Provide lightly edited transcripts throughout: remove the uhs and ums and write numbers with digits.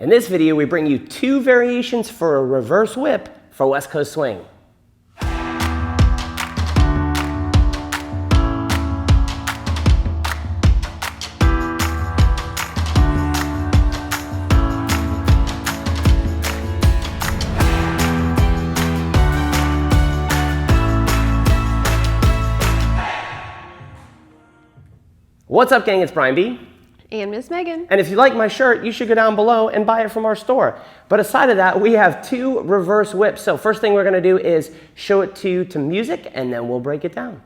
In this video, we bring you 2 variations for a reverse whip for West Coast Swing. What's up, gang? It's Brian B. And Miss Megan. And if you like my shirt, you should go down below and buy it from our store. But aside of that, we have 2 reverse whips. So first thing we're going to do is show it to you to music, and then we'll break it down.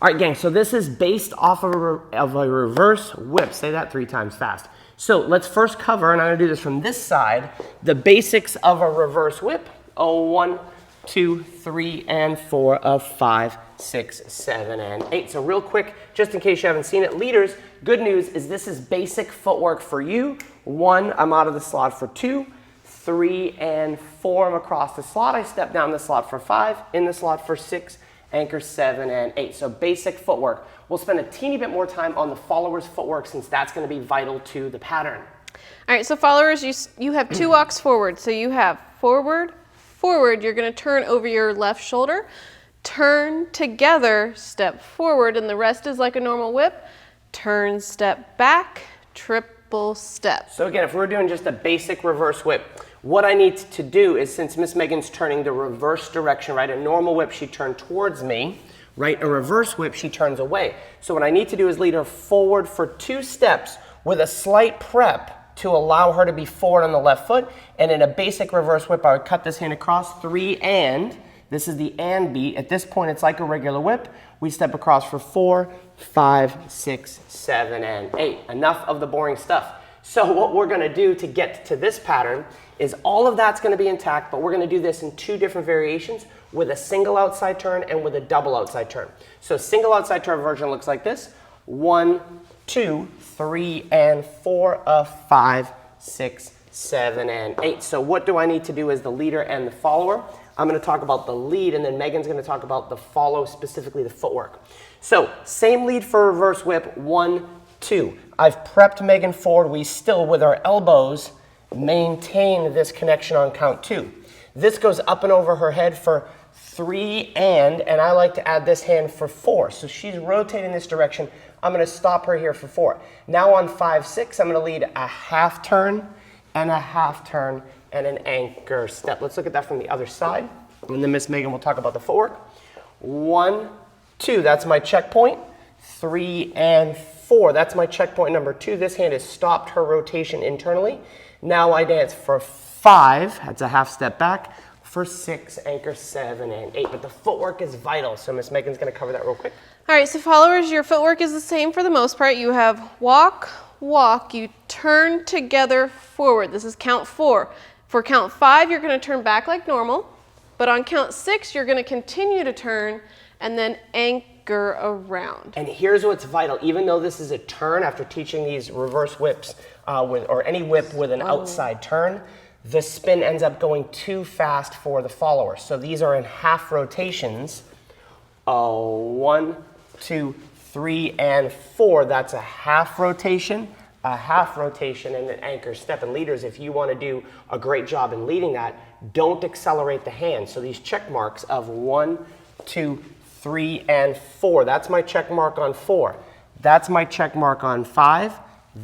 All right, gang, so this is based off of a reverse whip. Say that 3 times fast. So let's first cover, and I'm gonna do this from this side, the basics of a reverse whip. 1, 2, 3, and 4 of 5, 6, 7, and 8. So real quick, just in case you haven't seen it, leaders, good news is this is basic footwork for you. 1, I'm out of the slot for 2, 3, and 4, I'm across the slot. I step down the slot for 5, in the slot for 6, anchor 7 and 8. So basic footwork. We'll spend a teeny bit more time on the follower's footwork since that's going to be vital to the pattern. All right, so followers, you have 2 walks forward. So you have forward, forward. You're going to turn over your left shoulder, turn together, step forward, and the rest is like a normal whip. Turn, step back, triple step. So again, if we're doing just a basic reverse whip, what I need to do is, since Miss Megan's turning the reverse direction, right? A normal whip, she turned towards me, right? A reverse whip, she turns away. So what I need to do is lead her forward for 2 steps with a slight prep to allow her to be forward on the left foot. And in a basic reverse whip, I would cut this hand across, 3 and. This is the and beat. At this point, it's like a regular whip. We step across for 4, 5, 6, 7, and 8. Enough of the boring stuff. So what we're gonna do to get to this pattern is all of that's gonna be intact, but we're gonna do this in 2 different variations with a single outside turn and with a double outside turn. So single outside turn version looks like this. 1, 2, 3, and 4 of 5, 6, 7, and 8. So what do I need to do as the leader and the follower? I'm gonna talk about the lead, and then Megan's gonna talk about the follow, specifically the footwork. So same lead for reverse whip, 1, 2. I've prepped Megan forward. We still, with our elbows, maintain this connection on count 2. This goes up and over her head for 3 and I like to add this hand for 4. So she's rotating this direction. I'm going to stop her here for 4. Now on 5, 6, I'm going to lead a half turn and a half turn and an anchor step. Let's look at that from the other side. And then Miss Megan will talk about the footwork. 1, 2, that's my checkpoint. 3 and 4, that's my checkpoint number 2. This hand has stopped her rotation internally. Now I dance for 5, that's a half step back, for 6, anchor 7 and 8. But the footwork is vital, so Miss Megan's gonna cover that real quick. All right, so followers, your footwork is the same for the most part. You have walk, walk, you turn together forward. This is count 4. For count 5, you're gonna turn back like normal, but on count 6, you're gonna continue to turn and then anchor around. And here's what's vital. Even though this is a turn, after teaching these reverse whips, or any whip with an outside turn, the spin ends up going too fast for the follower. So these are in half rotations. 1, 2, 3, and 4. That's a half rotation, and an anchor step. And leaders, if you want to do a great job in leading that, don't accelerate the hand. So these check marks of 1, 2, 3, and 4. That's my check mark on 4. That's my check mark on 5.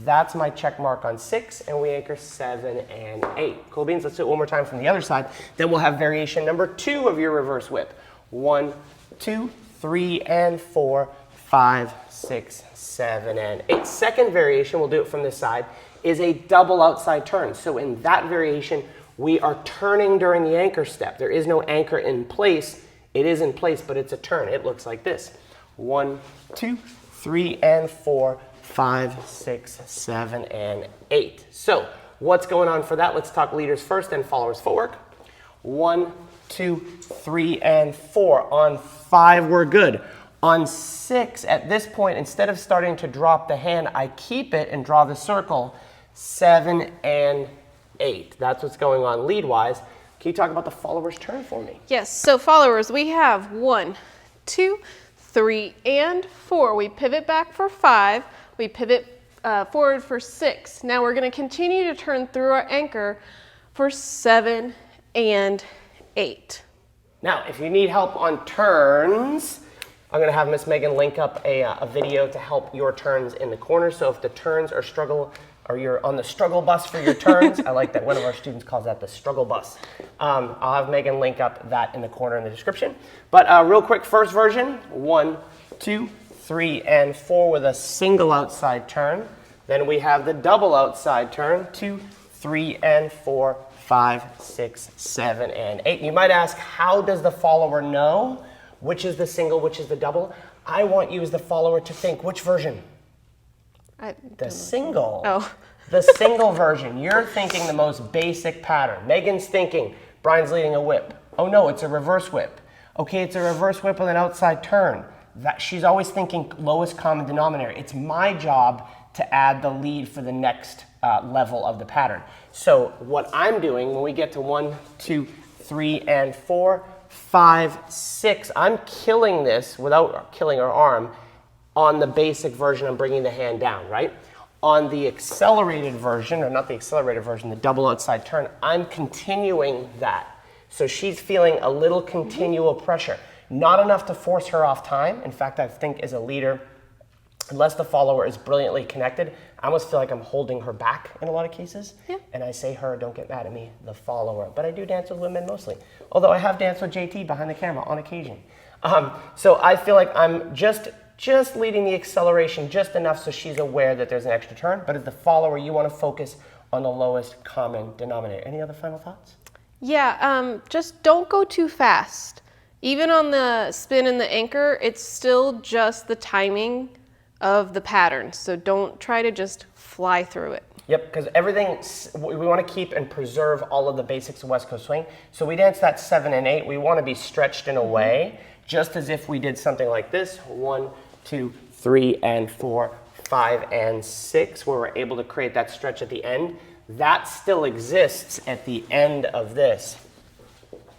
That's my check mark on 6, and we anchor 7 and 8. Cool beans, let's do it one more time from the other side. Then we'll have variation number 2 of your reverse whip. 1, 2, 3, and 4, 5, 6, 7, and 8. Second variation, we'll do it from this side, is a double outside turn. So in that variation, we are turning during the anchor step. There is no anchor in place. It is in place, but it's a turn. It looks like this. 1, 2, 3, and 4, 5, 6, 7, and 8. So what's going on for that? Let's talk leaders first, then followers footwork. 1, 2, 3, and 4. On 5, we're good. On 6, at this point, instead of starting to drop the hand, I keep it and draw the circle. 7 and 8. That's what's going on lead-wise. Can you talk about the follower's turn for me? Yes, so followers, we have 1, 2, 3, and 4. We pivot back for 5. We pivot forward for 6. Now we're going to continue to turn through our anchor for 7 and 8. Now, if you need help on turns, I'm going to have Miss Megan link up a video to help your turns in the corner. So if the turns are or you're on the struggle bus for your turns, I like that one of our students calls that the struggle bus. I'll have Megan link up that in the corner in the description. But real quick, first version, 1, 2, 3, and 4 with a single outside turn. Then we have the double outside turn, 2, 3, and 4, 5, 6, 7, and 8. You might ask, how does the follower know which is the single, which is the double? I want you as the follower to think, which version? The single. Oh. The single version. You're thinking the most basic pattern. Megan's thinking, Brian's leading a whip. Oh no, it's a reverse whip. Okay, it's a reverse whip with an outside turn. She's always thinking lowest common denominator. It's my job to add the lead for the next level of the pattern. So what I'm doing when we get to 1, 2, 3, and 4, 5, 6, I'm killing this without killing her arm. On the basic version, I'm bringing the hand down, right? On the accelerated version, or not the accelerated version, the double outside turn, I'm continuing that. So she's feeling a little continual pressure. Not enough to force her off time. In fact, I think as a leader, unless the follower is brilliantly connected, I almost feel like I'm holding her back in a lot of cases. Yeah. And I say her, don't get mad at me, the follower. But I do dance with women mostly. Although I have danced with JT behind the camera on occasion. So I feel like I'm just leading the acceleration just enough so she's aware that there's an extra turn. But as the follower, you want to focus on the lowest common denominator. Any other final thoughts? Yeah, just don't go too fast. Even on the spin and the anchor, it's still just the timing of the pattern. So don't try to just fly through it. Yep, because everything, we want to keep and preserve all of the basics of West Coast Swing. So we dance that 7 and 8. We want to be stretched in a way, just as if we did something like this. 1, 2, 3, and 4, 5, and 6, where we're able to create that stretch at the end. That still exists at the end of this.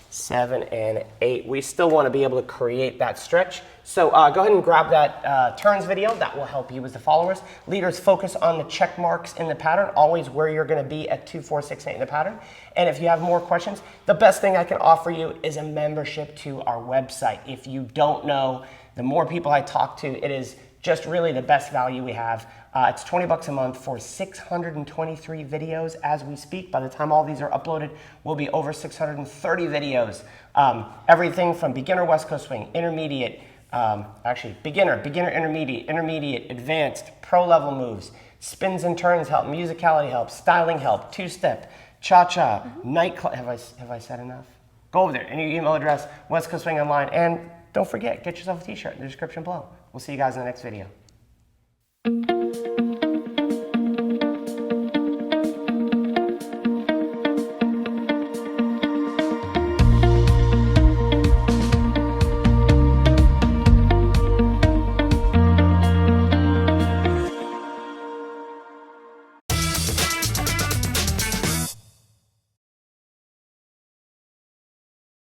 7 and 8. We still want to be able to create that stretch. So go ahead and grab that turns video. That will help you as the followers. Leaders, focus on the check marks in the pattern, always where you're going to be at 2, 4, 6, 8 in the pattern. And if you have more questions, the best thing I can offer you is a membership to our website. If you don't know, the more people I talk to, it is just really the best value we have. It's $20 a month for 623 videos as we speak. By the time all these are uploaded, we'll be over 630 videos. Everything from beginner West Coast Swing, intermediate, beginner, intermediate, advanced, pro level moves, spins and turns help, musicality help, styling help, two-step, cha-cha, nightclub. Have I said enough? Go over there, and your email address, West Coast Swing Online, and don't forget, get yourself a t-shirt in the description below. We'll see you guys in the next video.